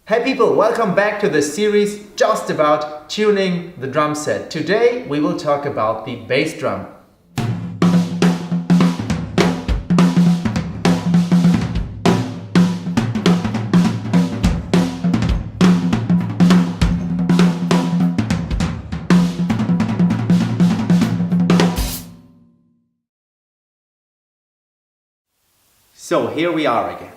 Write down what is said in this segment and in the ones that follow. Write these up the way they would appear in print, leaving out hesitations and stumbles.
Hey people, welcome back to the series just about tuning the drum set. Today we will talk about the bass drum. So here we are again.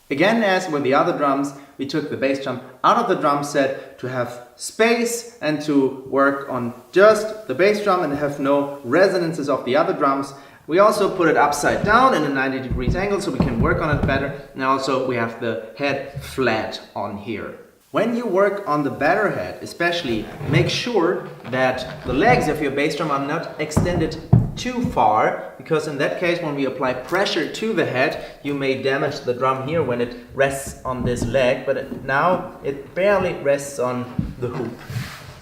Again, as with the other drums, we took the bass drum out of the drum set to have space and to work on just the bass drum and have no resonances of the other drums. We also put it upside down in a 90 degrees angle so we can work on it better. And also we have the head flat on here. When you work on the batter head, especially, make sure that the legs of your bass drum are not extended too far, because in that case when we apply pressure to the head you may damage the drum here when it rests on this leg, but now it barely rests on the hoop.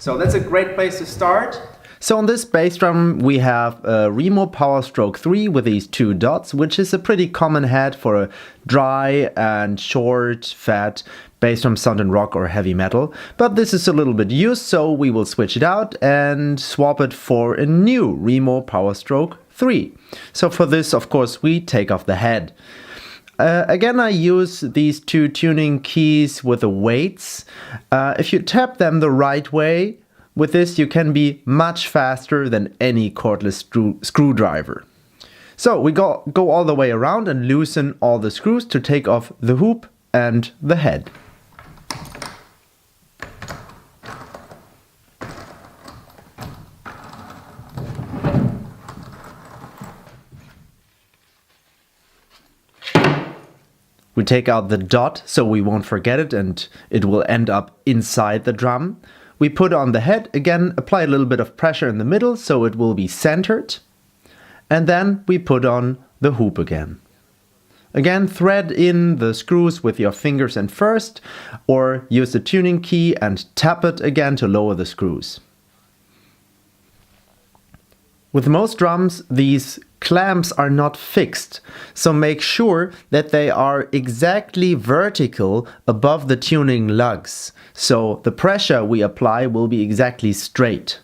So that's a great place to start. So on this bass drum we have a Remo Power Stroke 3 with these two dots, which is a pretty common head for a dry and short, fat bass drum sound in rock or heavy metal. But this is a little bit used, so we will switch it out and swap it for a new Remo Power Stroke 3. So for this, of course, we take off the head. Again, I use these two tuning keys with the weights. If you tap them the right way, with this you can be much faster than any cordless screwdriver. So we go all the way around and loosen all the screws to take off the hoop and the head. We take out the dot so we won't forget it and it will end up inside the drum. We put on the head, again apply a little bit of pressure in the middle so it will be centered. And then we put on the hoop again. Again, thread in the screws with your fingers and first, or use the tuning key and tap it again to lower the screws. With most drums, these clamps are not fixed, so make sure that they are exactly vertical above the tuning lugs, so the pressure we apply will be exactly straight.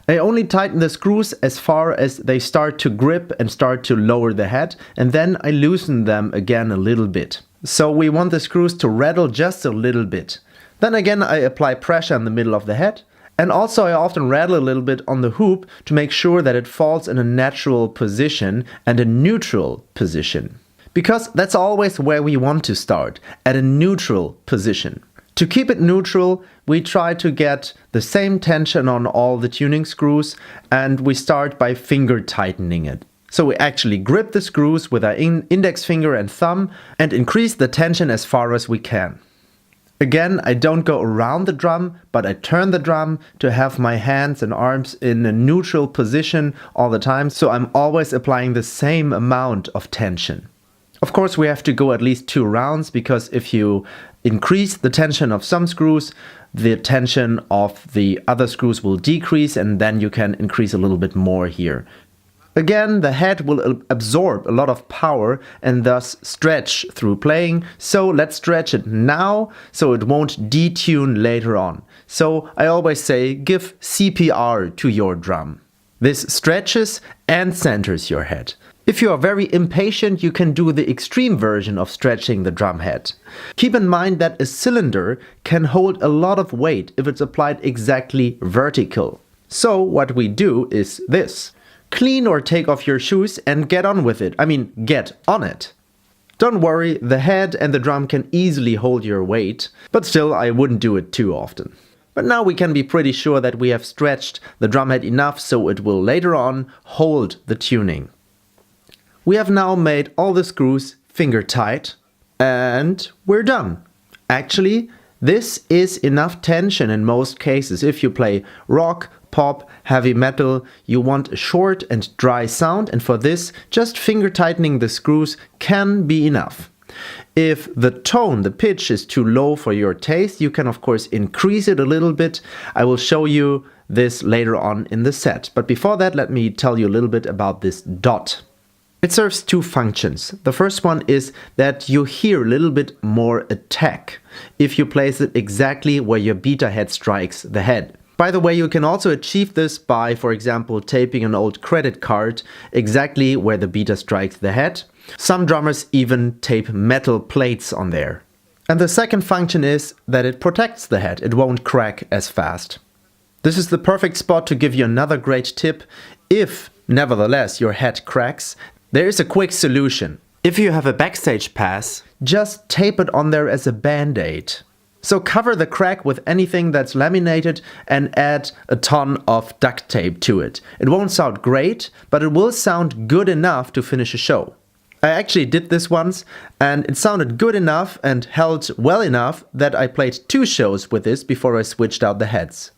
I only tighten the screws as far as they start to grip and start to lower the head, and then I loosen them again a little bit. So we want the screws to rattle just a little bit. Then again I apply pressure in the middle of the head. And also I often rattle a little bit on the hoop to make sure that it falls in a natural position and a neutral position. Because that's always where we want to start, at a neutral position. To keep it neutral, we try to get the same tension on all the tuning screws, and we start by finger tightening it. So we actually grip the screws with our index finger and thumb and increase the tension as far as we can. Again, I don't go around the drum, but I turn the drum to have my hands and arms in a neutral position all the time, so I'm always applying the same amount of tension. Of course, we have to go at least 2 rounds, because if you increase the tension of some screws, the tension of the other screws will decrease, and then you can increase a little bit more here. Again, the head will absorb a lot of power and thus stretch through playing, so let's stretch it now so it won't detune later on. So I always say, give CPR to your drum. This stretches and centers your head. If you are very impatient, you can do the extreme version of stretching the drum head. Keep in mind that a cylinder can hold a lot of weight if it's applied exactly vertical. So what we do is this. Clean or take off your shoes and get on with it. I mean, get on it. Don't worry, the head and the drum can easily hold your weight, but still I wouldn't do it too often. But now we can be pretty sure that we have stretched the drum head enough so it will later on hold the tuning. We have now made all the screws finger tight and we're done. Actually, this is enough tension in most cases. If you play rock, pop, heavy metal, you want a short and dry sound, and for this, just finger tightening the screws can be enough. If the tone, the pitch is too low for your taste, you can of course increase it a little bit. I will show you this later on in the set. But before that, let me tell you a little bit about this dot. It serves two functions. The first one is that you hear a little bit more attack if you place it exactly where your beta head strikes the head. By the way, you can also achieve this by, for example, taping an old credit card exactly where the beta strikes the head. Some drummers even tape metal plates on there. And the second function is that it protects the head. It won't crack as fast. This is the perfect spot to give you another great tip. If, nevertheless, your head cracks, there is a quick solution. If you have a backstage pass, just tape it on there as a band-aid. So cover the crack with anything that's laminated and add a ton of duct tape to it. It won't sound great, but it will sound good enough to finish a show. I actually did this once and it sounded good enough and held well enough that I played 2 shows with this before I switched out the heads.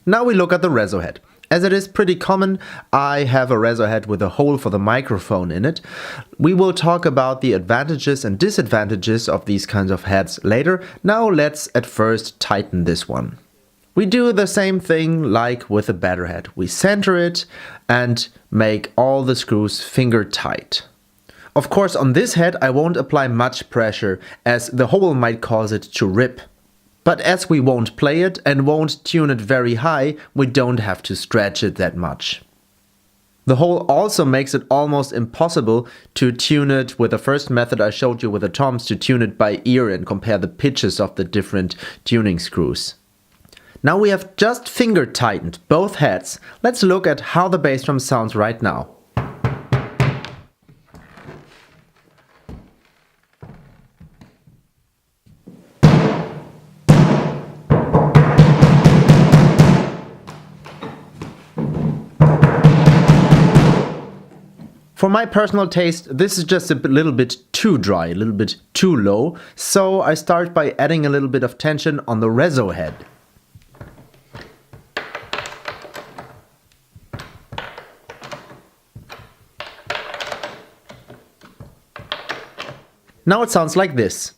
Now we look at the reso head. As it is pretty common, I have a reso head with a hole for the microphone in it. We will talk about the advantages and disadvantages of these kinds of heads later. Now let's at first tighten this one. We do the same thing like with a batter head. We center it and make all the screws finger tight. Of course, on this head I won't apply much pressure as the hole might cause it to rip. But as we won't play it and won't tune it very high, we don't have to stretch it that much. The hole also makes it almost impossible to tune it with the first method I showed you with the toms, to tune it by ear and compare the pitches of the different tuning screws. Now we have just finger tightened both heads. Let's look at how the bass drum sounds right now. For my personal taste, this is just a little bit too dry, a little bit too low, so I start by adding a little bit of tension on the reso head. Now it sounds like this.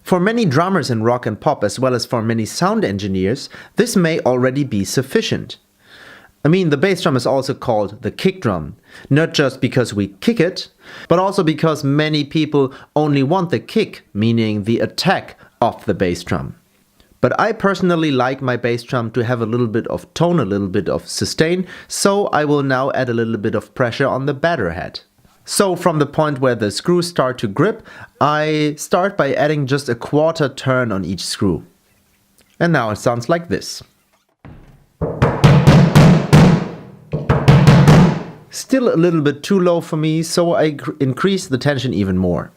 For many drummers in rock and pop, as well as for many sound engineers, this may already be sufficient. I mean, the bass drum is also called the kick drum, not just because we kick it, but also because many people only want the kick, meaning the attack of the bass drum. But I personally like my bass drum to have a little bit of tone, a little bit of sustain, so I will now add a little bit of pressure on the batter head. So from the point where the screws start to grip, I start by adding just a quarter turn on each screw. And now it sounds like this. Still a little bit too low for me, so I increase the tension even more.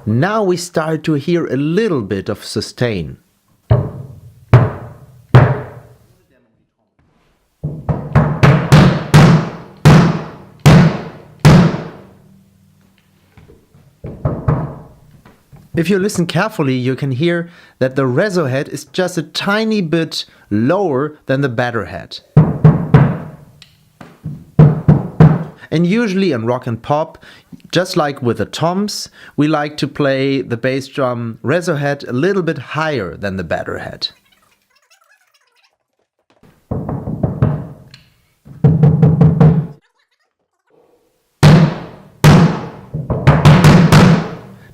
Now we start to hear a little bit of sustain. If you listen carefully, you can hear that the reso head is just a tiny bit lower than the batter head. And usually in rock and pop, just like with the toms, we like to play the bass drum reso head a little bit higher than the batter head.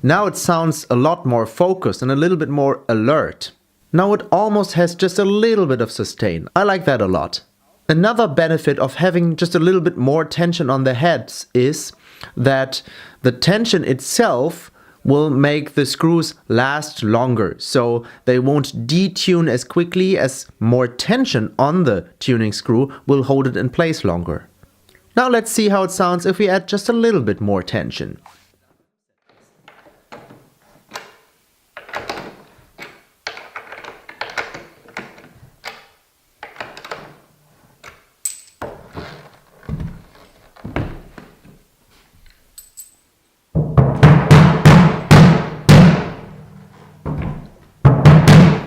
Now it sounds a lot more focused and a little bit more alert. Now it almost has just a little bit of sustain. I like that a lot. Another benefit of having just a little bit more tension on the heads is that the tension itself will make the screws last longer, so they won't detune as quickly, as more tension on the tuning screw will hold it in place longer. Now let's see how it sounds if we add just a little bit more tension.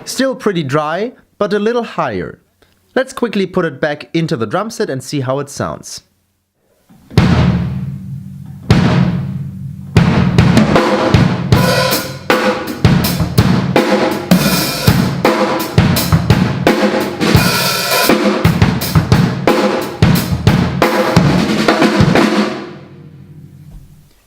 Still pretty dry, but a little higher. Let's quickly put it back into the drum set and see how it sounds.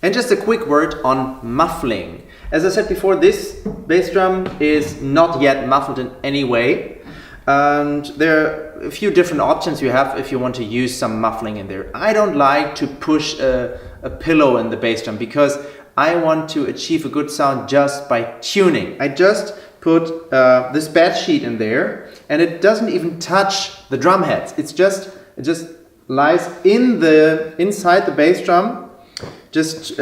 And just a quick word on muffling. As I said before, this bass drum is not yet muffled in any way. And there are a few different options you have if you want to use some muffling in there. I don't like to push a pillow in the bass drum because I want to achieve a good sound just by tuning. I just put this bed sheet in there, and it doesn't even touch the drum heads. It just lies inside the bass drum, just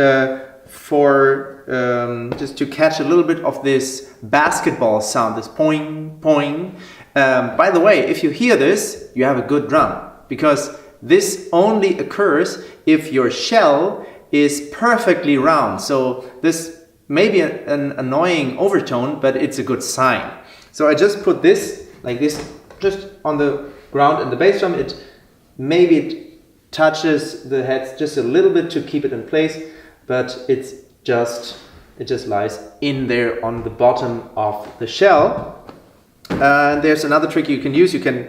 just to catch a little bit of this basketball sound, this poing poing. By the way, if you hear this, you have a good drum, because this only occurs if your shell is perfectly round. So this may be an annoying overtone, but it's a good sign. So I just put this like this, just on the ground in the bass drum. It touches the heads just a little bit to keep it in place, but it just lies in there on the bottom of the shell. And there's another trick you can use. You can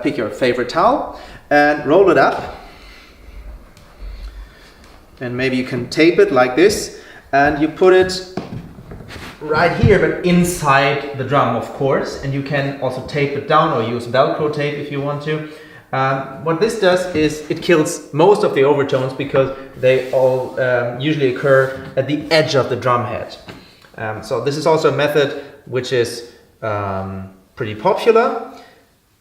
pick your favorite towel and roll it up, and maybe you can tape it like this, and you put it right here, but inside the drum, of course. And you can also tape it down or use Velcro tape if you want to. What this does is it kills most of the overtones, because they all usually occur at the edge of the drum head. So this is also a method which is pretty popular.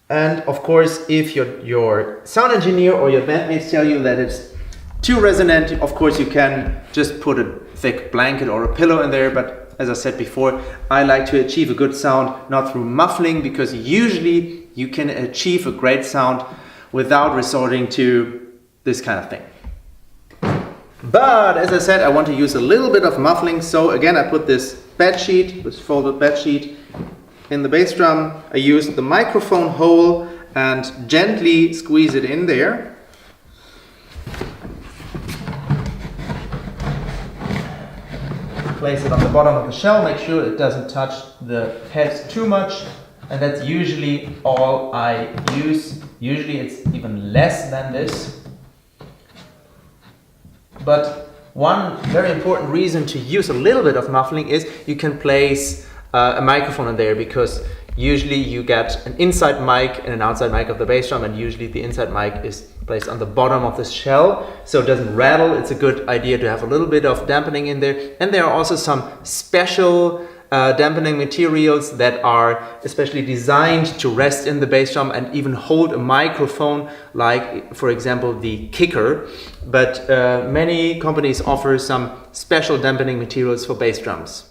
And of course, if your sound engineer or your bandmates tell you that it's too resonant, of course you can just put a thick blanket or a pillow in there. But as I said before, I like to achieve a good sound not through muffling, because usually you can achieve a great sound without resorting to this kind of thing. But as I said, I want to use a little bit of muffling. So again, I put this bed sheet, this folded bed sheet, in the bass drum. I use the microphone hole and gently squeeze it in there. Place it on the bottom of the shell, make sure it doesn't touch the heads too much. And that's usually all I use. Usually it's even less than this. But one very important reason to use a little bit of muffling is you can place a microphone in there, because usually you get an inside mic and an outside mic of the bass drum, and usually the inside mic is placed on the bottom of the shell, so it doesn't rattle. It's a good idea to have a little bit of dampening in there. And there are also some special dampening materials that are especially designed to rest in the bass drum and even hold a microphone, like for example the kicker. But many companies offer some special dampening materials for bass drums.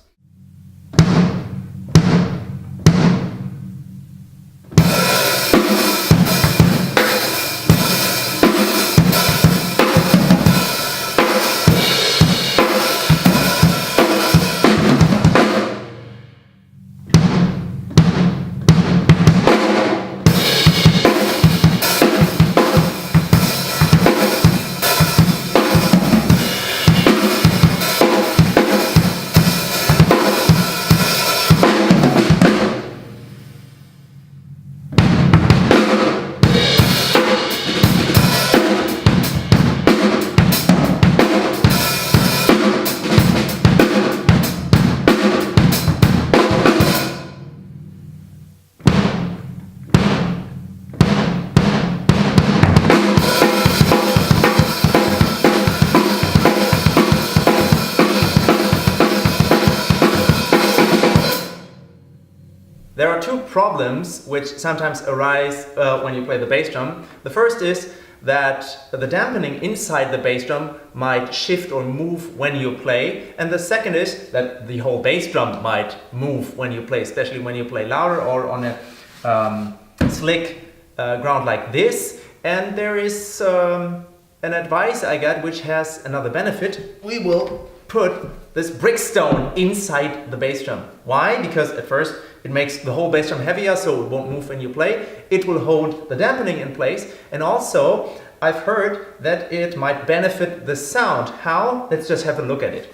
There are two problems which sometimes arise when you play the bass drum. The first is that the dampening inside the bass drum might shift or move when you play. And the second is that the whole bass drum might move when you play, especially when you play louder or on a slick ground like this. And there is an advice I got which has another benefit. We will put this brickstone inside the bass drum. Why? Because at first it makes the whole bass drum heavier, so it won't move when you play. It will hold the dampening in place, and also I've heard that it might benefit the sound. How? Let's just have a look at it.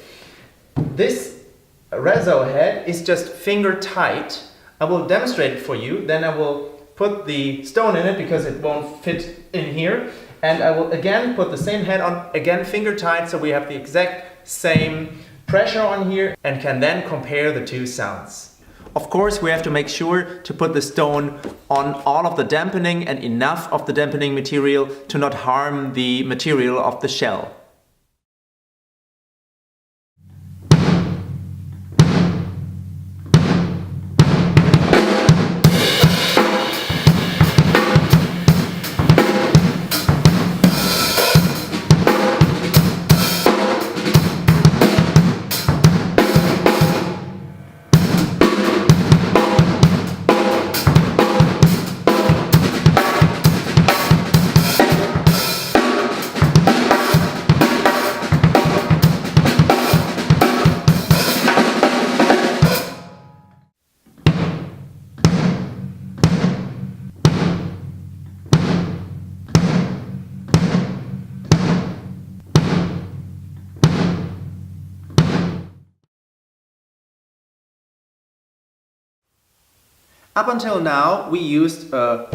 This reso head is just finger tight. I will demonstrate it for you, then I will put the stone in it because it won't fit in here, and I will again put the same head on, again finger tight, so we have the exact same pressure on here and can then compare the two sounds. Of course, we have to make sure to put the stone on all of the dampening and enough of the dampening material to not harm the material of the shell. Up until now, we used a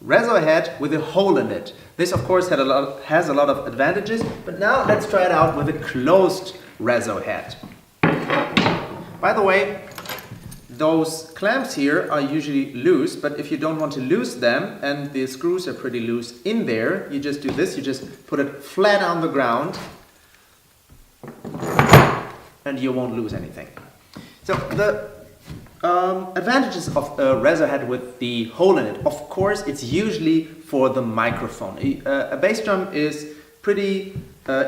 reso head with a hole in it. This, of course, has a lot of advantages, but now let's try it out with a closed reso head. By the way, those clamps here are usually loose, but if you don't want to lose them and the screws are pretty loose in there, you just do this, you just put it flat on the ground and you won't lose anything. So the advantages of a reso head with the hole in it. Of course, it's usually for the microphone. A bass drum is pretty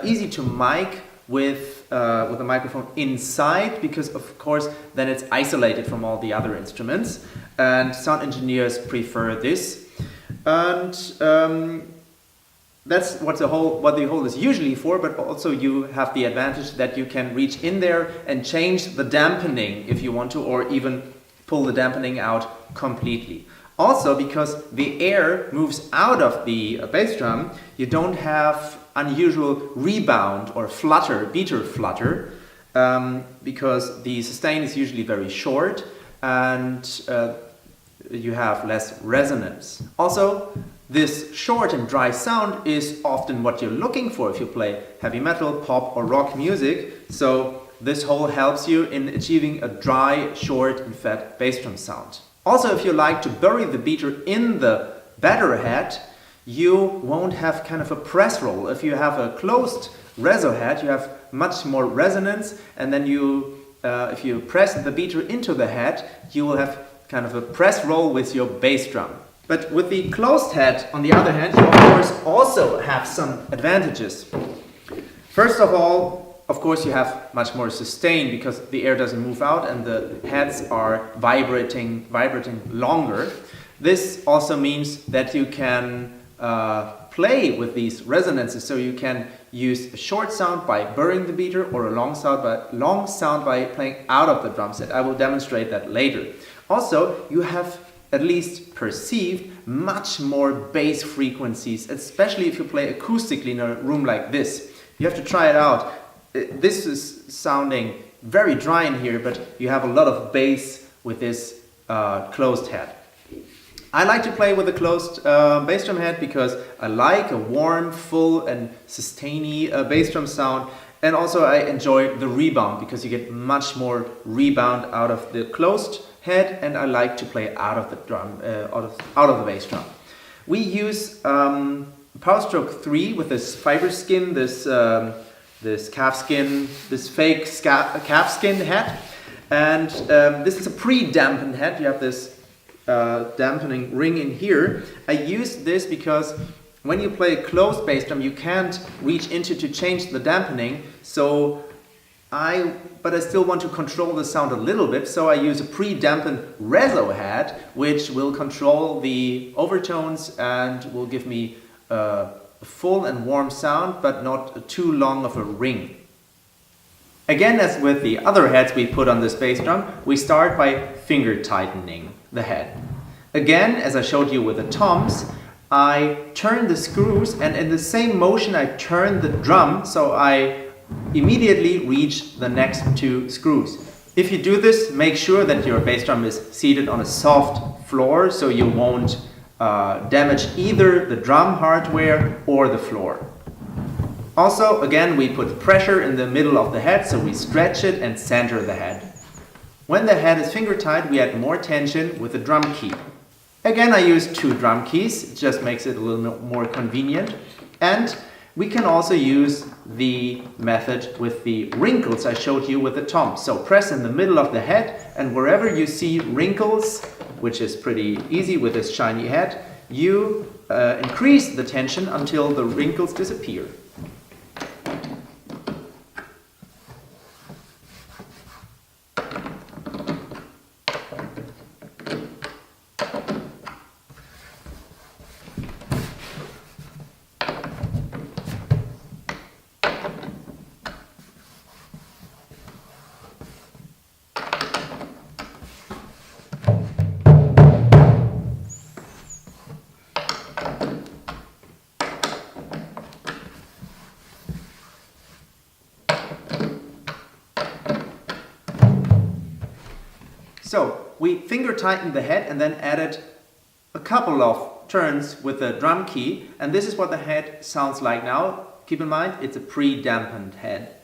easy to mic with a microphone inside because, of course, then it's isolated from all the other instruments. And sound engineers prefer this. And that's what the hole is usually for, but also you have the advantage that you can reach in there and change the dampening if you want to, or even pull the dampening out completely. Also, because the air moves out of the bass drum, you don't have unusual rebound or flutter, beater flutter, because the sustain is usually very short and you have less resonance. Also, this short and dry sound is often what you're looking for if you play heavy metal, pop or rock music. So this hole helps you in achieving a dry, short and fat bass drum sound. Also, if you like to bury the beater in the batter head, you won't have kind of a press roll. If you have a closed reso head, you have much more resonance, and then if you press the beater into the head, you will have kind of a press roll with your bass drum. But with the closed head, on the other hand, you of course also have some advantages. First of all, of course, you have much more sustain because the air doesn't move out and the heads are vibrating longer. This also means that you can play with these resonances, so you can use a short sound by burying the beater or a long sound by playing out of the drum set. I will demonstrate that later. Also, you have at least perceived much more bass frequencies, especially if you play acoustically in a room like this. You have to try it out. This is sounding very dry in here, but you have a lot of bass with this closed head. I like to play with a closed bass drum head because I like a warm, full and sustainy bass drum sound, and also I enjoy the rebound because you get much more rebound out of the closed head, and I like to play out of the drum, out of the bass drum. We use Power Stroke 3 with this fiber skin, this calf skin, this fake calf skin head, and this is a pre-dampened head. You have this dampening ring in here. I use this because when you play a closed bass drum, you can't reach into to change the dampening. But I still want to control the sound a little bit, so I use a pre-dampened reso head, which will control the overtones and will give me a full and warm sound, but not too long of a ring. Again, as with the other heads we put on this bass drum, we start by finger tightening the head. Again, as I showed you with the toms, I turn the screws, and in the same motion I turn the drum, so I immediately reach the next two screws. If you do this, make sure that your bass drum is seated on a soft floor so you won't damage either the drum hardware or the floor. Also, again, we put pressure in the middle of the head, so we stretch it and center the head. When the head is finger tight, we add more tension with the drum key. Again, I use two drum keys, it just makes it a little more convenient. And we can also use the method with the wrinkles I showed you with the tom. So press in the middle of the head, and wherever you see wrinkles, which is pretty easy with this shiny head, you increase the tension until the wrinkles disappear. So we finger tightened the head and then added a couple of turns with the drum key, and this is what the head sounds like now. Keep in mind, it's a pre-dampened head.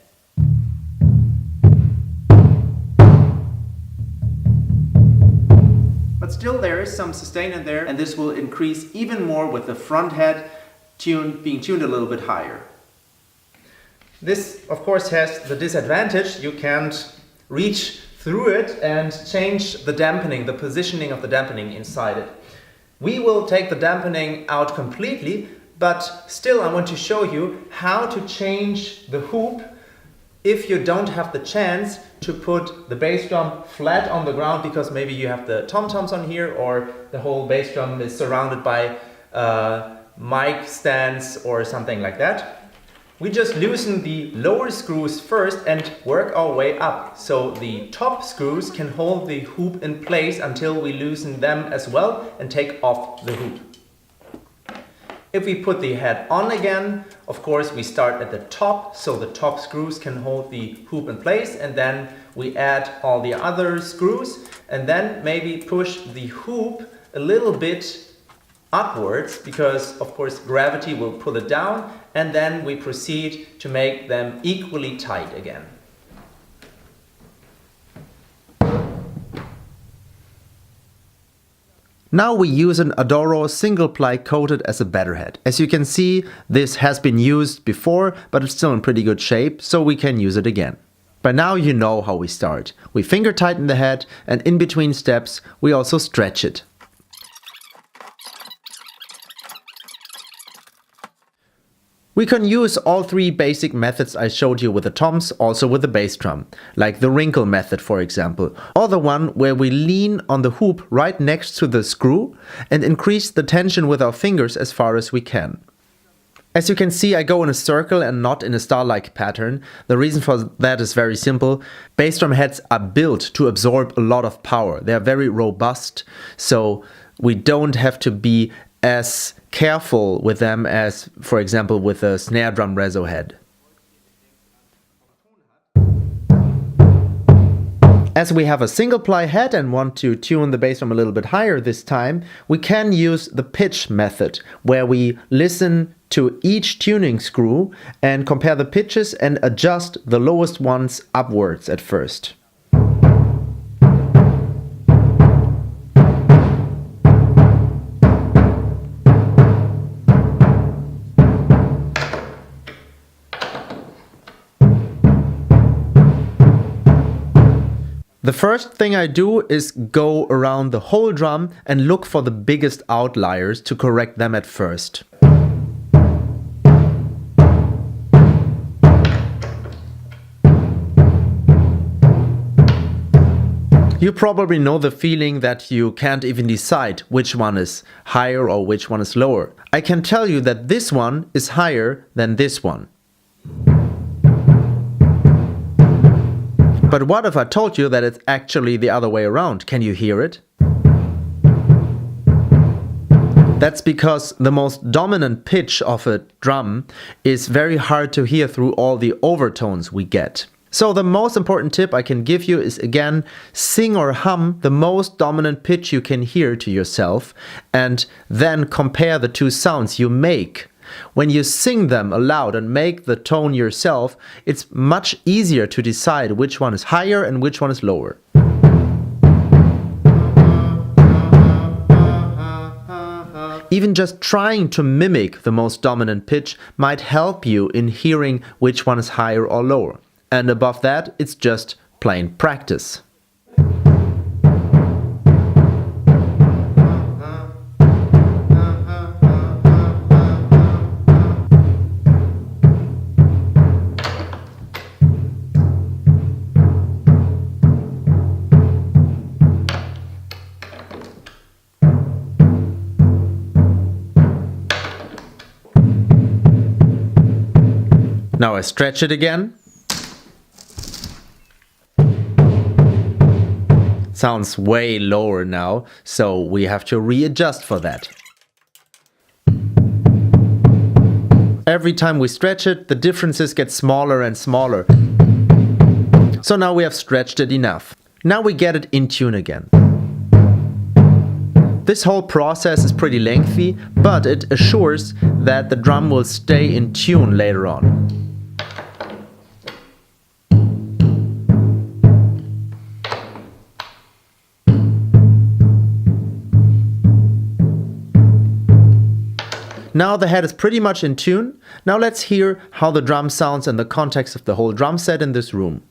But still there is some sustain in there, and this will increase even more with the front head being tuned a little bit higher. This of course has the disadvantage you can't reach through it and change the dampening, the positioning of the dampening inside it. We will take the dampening out completely, but still I want to show you how to change the hoop if you don't have the chance to put the bass drum flat on the ground, because maybe you have the tom-toms on here or the whole bass drum is surrounded by mic stands or something like that. We just loosen the lower screws first and work our way up, so the top screws can hold the hoop in place until we loosen them as well and take off the hoop. If we put the head on again, of course we start at the top, so the top screws can hold the hoop in place, and then we add all the other screws and then maybe push the hoop a little bit upwards, because of course gravity will pull it down, and then we proceed to make them equally tight again. Now we use an Adoro single ply coated as a batter head. As you can see, this has been used before, but it's still in pretty good shape, so we can use it again. By now you know how we start. We finger tighten the head, and in between steps we also stretch it. We can use all three basic methods I showed you with the toms, also with the bass drum, like the wrinkle method for example, or the one where we lean on the hoop right next to the screw and increase the tension with our fingers as far as we can. As you can see, I go in a circle and not in a star-like pattern. The reason for that is very simple. Bass drum heads are built to absorb a lot of power. They are very robust, so we don't have to be as careful with them as, for example, with a snare drum reso head. As we have a single ply head and want to tune the bass drum a little bit higher this time, we can use the pitch method, where we listen to each tuning screw and compare the pitches and adjust the lowest ones upwards at first. The first thing I do is go around the whole drum and look for the biggest outliers to correct them at first. You probably know the feeling that you can't even decide which one is higher or which one is lower. I can tell you that this one is higher than this one. But what if I told you that it's actually the other way around? Can you hear it? That's because the most dominant pitch of a drum is very hard to hear through all the overtones we get. So the most important tip I can give you is, again, sing or hum the most dominant pitch you can hear to yourself and then compare the two sounds you make. When you sing them aloud and make the tone yourself, it's much easier to decide which one is higher and which one is lower. Even just trying to mimic the most dominant pitch might help you in hearing which one is higher or lower. And above that, it's just plain practice. Now I stretch it again. Sounds way lower now, so we have to readjust for that. Every time we stretch it, the differences get smaller and smaller. So now we have stretched it enough. Now we get it in tune again. This whole process is pretty lengthy, but it assures that the drum will stay in tune later on. Now the head is pretty much in tune. Now let's hear how the drum sounds in the context of the whole drum set in this room.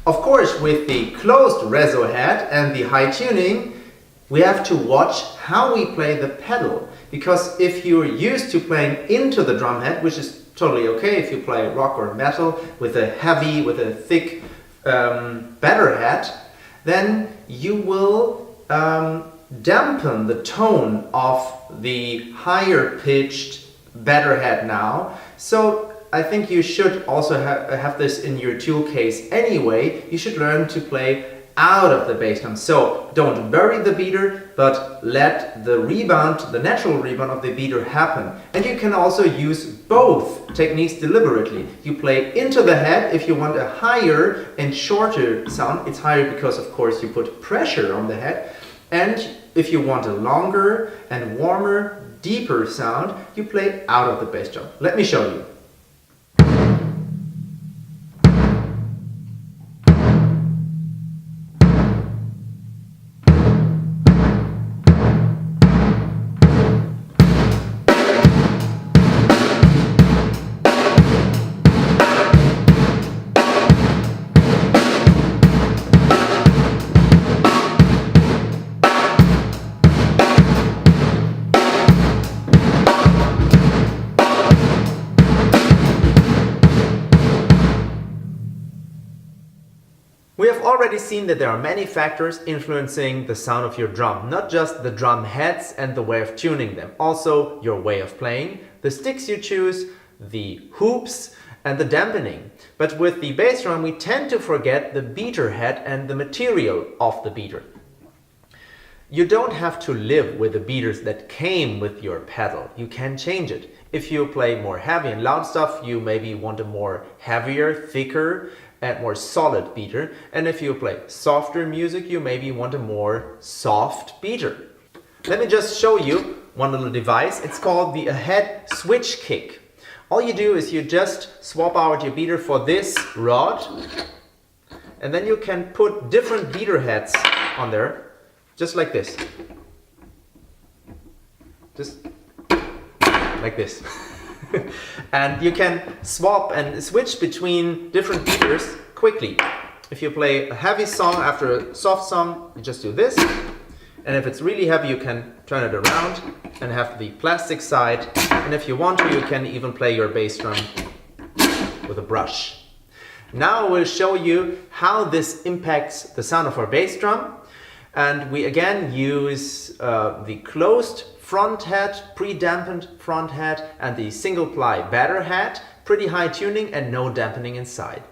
Of course, with the closed reso head and the high tuning, we have to watch how we play the pedal. Because if you're used to playing into the drum head, which is totally okay if you play rock or metal with a thick better head, then you will dampen the tone of the higher pitched better head now. So I think you should also have this in your tool case anyway. You should learn to play out of the bass drum. So don't bury the beater, but let the rebound, the natural rebound of the beater happen. And you can also use both techniques deliberately. You play into the head if you want a higher and shorter sound. It's higher because, of course, you put pressure on the head. And if you want a longer and warmer, deeper sound, you play out of the bass drum. Let me show you. We have already seen that there are many factors influencing the sound of your drum, not just the drum heads and the way of tuning them, also your way of playing, the sticks you choose, the hoops, and the dampening. But with the bass drum we tend to forget the beater head and the material of the beater. You don't have to live with the beaters that came with your pedal. You can change it. If you play more heavy and loud stuff, you maybe want a more heavier, thicker, and more solid beater. And if you play softer music, you maybe want a more soft beater. Let me just show you one little device. It's called the Ahead Switch Kick. All you do is you just swap out your beater for this rod, and then you can put different beater heads on there. Just like this. Just like this. And you can swap and switch between different beaters quickly. If you play a heavy song after a soft song, you just do this. And if it's really heavy, you can turn it around and have the plastic side. And if you want to, you can even play your bass drum with a brush. Now we'll show you how this impacts the sound of our bass drum. And we again use the closed front head, pre-dampened front head, and the single ply batter head, pretty high tuning and no dampening inside.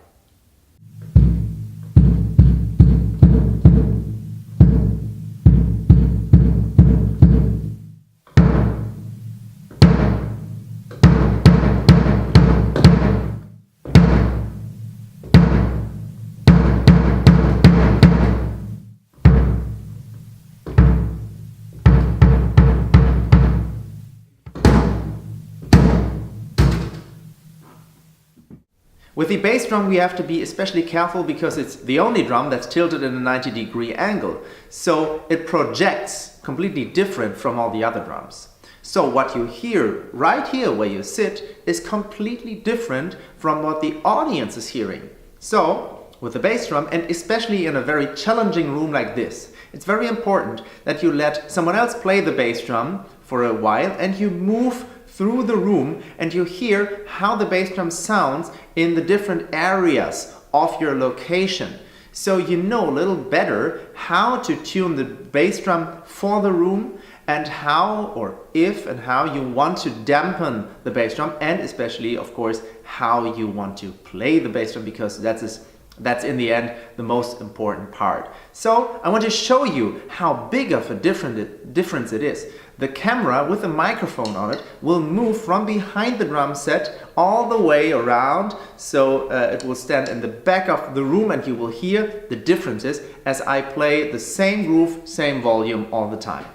With the bass drum we have to be especially careful because it's the only drum that's tilted in a 90-degree angle. So it projects completely different from all the other drums. So what you hear right here where you sit is completely different from what the audience is hearing. So with the bass drum, and especially in a very challenging room like this, it's very important that you let someone else play the bass drum for a while and you move through the room and you hear how the bass drum sounds in the different areas of your location. So you know a little better how to tune the bass drum for the room and how or if and how you want to dampen the bass drum, and especially of course how you want to play the bass drum, because that's in the end the most important part. So I want to show you how big of a difference it is. The camera with the microphone on it will move from behind the drum set all the way around, so it will stand in the back of the room and you will hear the differences as I play the same groove, same volume all the time.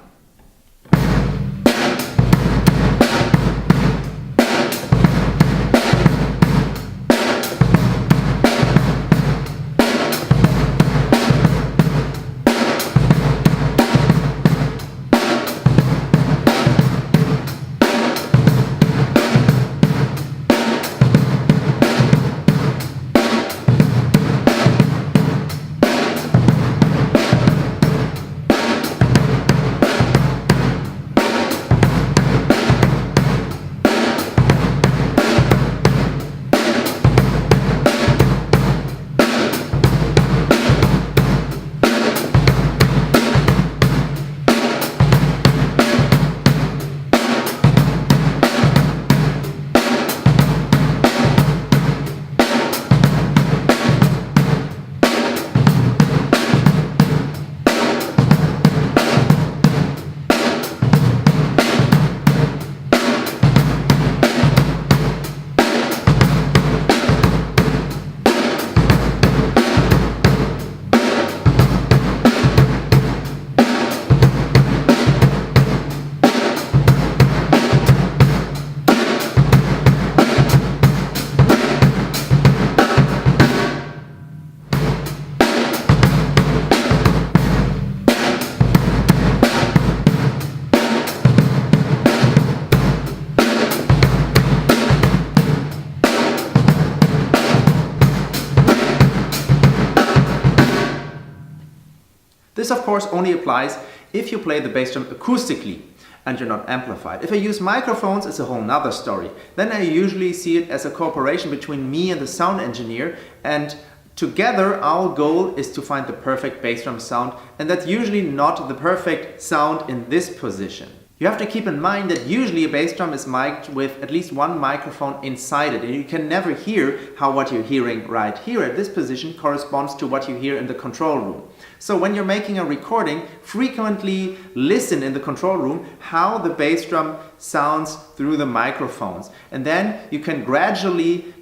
This of course only applies if you play the bass drum acoustically and you're not amplified. If I use microphones, it's a whole nother story. Then I usually see it as a cooperation between me and the sound engineer, and together our goal is to find the perfect bass drum sound, and that's usually not the perfect sound in this position. You have to keep in mind that usually a bass drum is mic'd with at least one microphone inside it, and you can never hear how what you're hearing right here at this position corresponds to what you hear in the control room. So when you're making a recording, frequently listen in the control room how the bass drum sounds through the microphones, and then you can gradually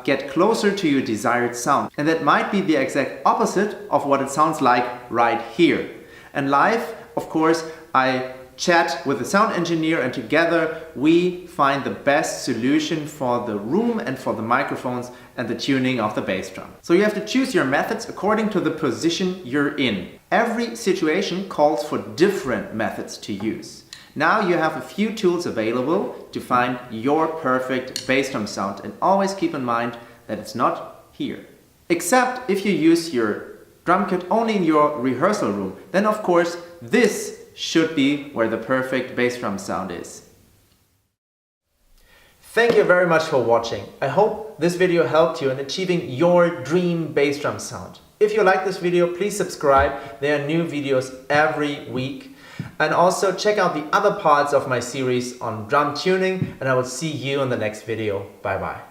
get closer to your desired sound. And that might be the exact opposite of what it sounds like right here. And live, of course, I chat with the sound engineer, and together we find the best solution for the room and for the microphones and the tuning of the bass drum. So you have to choose your methods according to the position you're in. Every situation calls for different methods to use. Now you have a few tools available to find your perfect bass drum sound, and always keep in mind that it's not here. Except if you use your drum kit only in your rehearsal room, then of course this should be where the perfect bass drum sound is. Thank you very much for watching. I hope this video helped you in achieving your dream bass drum sound. If you like this video, please subscribe. There are new videos every week. And also check out the other parts of my series on drum tuning, and I will see you in the next video. Bye bye.